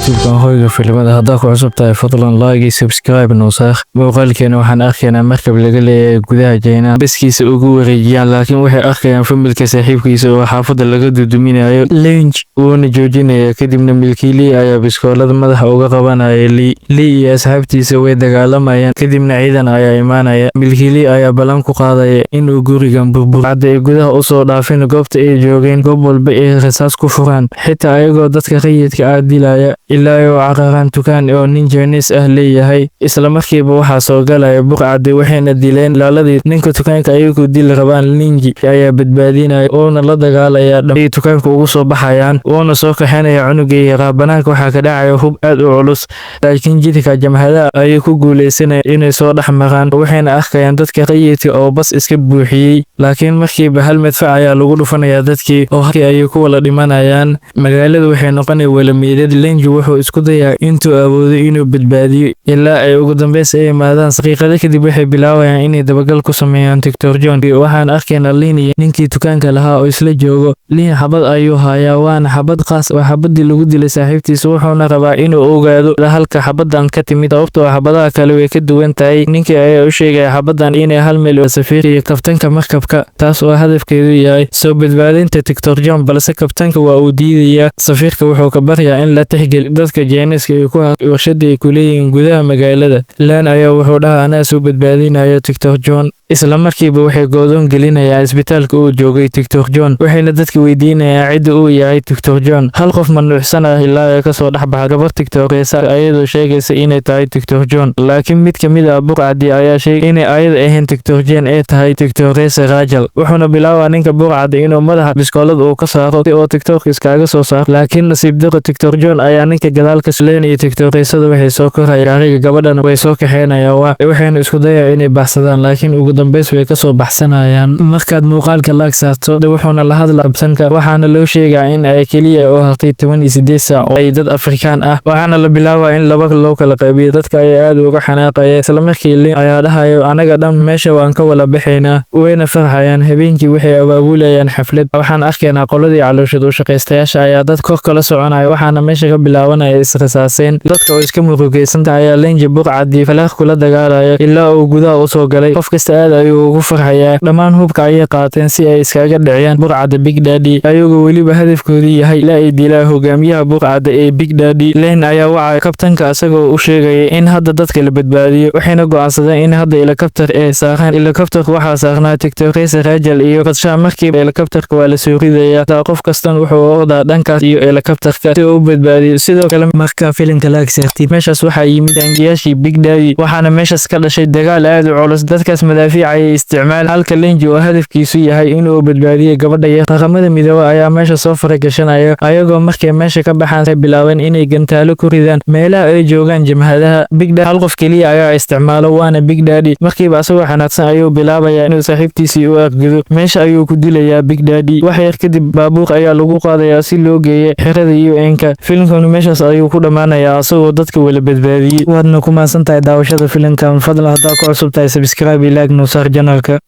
YouTube-kan hoyga filimada haddaa ku cusub tahay fadlan like iyo subscribe noo saar. Muuqaalkeena waxaan arkaynaa markab laga leeyahay gudaha China baskiisa ugu wareejiyaan laakiin waxay arkayaan familka saaxiibkiisa oo xaafadda laga duduminayo Lynch uuna joojinaya kadibna milkiilihii ayaa biskoolada madaxa uga qabanaya Lee iyo asxaabtiisa way dagaalamayaan kadibna ciidan ayaa imaanaya. Milkiilihii ayaa ballan ku qaadaya inuu gurigan burburiyo hadday gudaha u soo dhaafin goobta ay joogeen goob walba ay rasaas ku furaan xitaa ayagoo dadka rayidka ah dilaya ilaa ay cararaan dukaan oo nin Chinese ah leeyahay. Isla markiiba waxaa soo galaya burcadii waxayna dileen ilaaladii ninka dukaanka ayagoo dil rabaan. Lynch ayaa badbaadinaya oona la dagaalaya dhammaan dukaanka ugu soo baxayaan oona soo kaxeynaya cunugii yaraa. Banaanka waxaa ka dhacaya hub aad u culus laakiin jidka jamhadaha ayay ku guuleysanayaan inay soo dhex maraan waxayna arkayaan dadka rayidka oo bas iska buuxiyey laakiin markiiba hal madfac ayaa lagu dhufanaya dadkii oo halkii ayay ku wala dhimanayaan. Magaalada waxay noqonaysaa wala meedad. Lynch wuxuu isku dayaa intuu awoodo inuu badbaadiyo ilaa ay ugu dambeys ay imaadaan. Daqiiqado kadib waxay bilaabayaan inay dabagal ku sameeyaan Dr. John. Waxaan arkaynaa Lynn iyo ninkii dukaanka lahaa oo isla joogo. Lynn xabad ayuu hayaa waana xabad qaas oo xabadii lagu dilay saaxiibtiisa wuxuuna rabaa inuu ogaado halka xabadan ka timid sababtoo xabadaha kale way ka duwan tahay. Ninkii ayaa u sheegay xabadan inay hal meel oo safiir iyo kabtanka markabka taas oo hadafkeedu yahay soo badbaadinta Dr. John balse kabtanka waa uu diidaya. Safiirka wuxuu ka baryaa in la tixgeliyo dadka Chinese ee ku warshada ay ku leeyihiin gudaha magaalada. Lan ayaa wuxuu dhahaa anaa soo badbaadinayo Dr. John. Isla markiiba waxay go'doon gelinayaan isbitaalka uu joogay Dr. John waxayna dadka weydiinayaan cidda uu yahay Dr. John. Hal qof manuucsan ah ilaa ay ka soo dhaxbaxa gabar tiktokeesa ayadoo sheegaysa inay tahay Dr. John laakiin mid ka mid ah burcadii ayaa sheegay inay ayada ahayn Dr. John ee tahay Dr. Rachel. wuxuuna bilaabaa ninka burcada inuu madaxa biskoolada uu ka saaro si oo TikTok iskaga soo saaro laakiin nasiib darro Dr. John ayaa ninka gadaal ka suleynaya. Dr. Rachel waxay soo korayaan ariga gabadhana way soo kaxeynayaan waxayna isku dayayaan inay baxsadaan laakiin ugu dambeys way ka soo baxsanayaan. Markaad muuqaalka laag saarto wuxuuna la hadlaa kabtanka waxaana loo sheegaa in ay kaliya oo hartay 18 saac oo ay dad Afrikaan ah waxaana la bilaabaa in laba loo kala qaybiyo. Dadka ayaa aad uga xanaaqaya isla markii Lynch ayaa dhahayo anaga dhan meesha waan ka wala baxaynaa wayna farxayaan. Habeenkii waxay abaabulayaan xaflad waxaan arkaynaa qoladii calooshada u shaqaystayaasha ayaa dad kor kala soconaya waxaana meesha ka bilaabanaya israsaaseen dadka oo iska murugaysan ayaa Lynch burcadii falaaq kula dagaalaya ilaa uu gudaha u soo galay. Qof kasta aad ayuu ugu farxayaa dhammaan hubka ayay qaateen si ay iskaga dhiciyaan burcada Big Daddy ayagoo weliba hadafkoodu yahay ilaa ay dilaan hogaamiyaha burcada ee Big Daddy. Lynch ayaa wacay kabtanka asagoo u sheegaya in hadda dadka la badbaadiyo waxayna go'aansadeen in hadda helicopter ay saaraan. Helicopterka waxaa saarnaa Dr. Rachel iyo Kadsha. Markiiba helicopterka waa la soo ridayaa qof kastan wuxuu ordaa dhankaas iyo helicopterka si uu u badbaadiyo. Sidoo kale marka filimka la agsartay meeshaas waxaa yimid angiyaashii Big Daddy waxaana meeshaas ka dhashay dagaal aad u culus. dadkaas madaafiic ay isticmaal halka Lynch oo hadafkiisu yahay inuu badbaadiyo gabadha yar. Qaramada Midoobay ayaa meesha soo faragashanaya ayagoo markay meesha ka baxaan bilaabeen inay gantaalo ku ridaan meelaha ay joogaan jamhadaha. Big Daddy hal qof kaliya ayaa isticmaalo waana Big Daddy. markiiba asagoo xanaaqsan ayuu bilaabayaa inuu saaxiibtiisii u argado meesha ayuu ku dilayaa Big Daddy. wax yar kadib baabuur ayaa lagu qaadayaa si loo geeyo xerada UN-ka. filimkanu meeshaas ayuu ku dhamaanayaa asagoo dadka wala badbaadiyay. waadna ku maasantahay daawashada filimkan. fadlan haddaa ku cusub tahay subscribe iyo like noo saar channelka.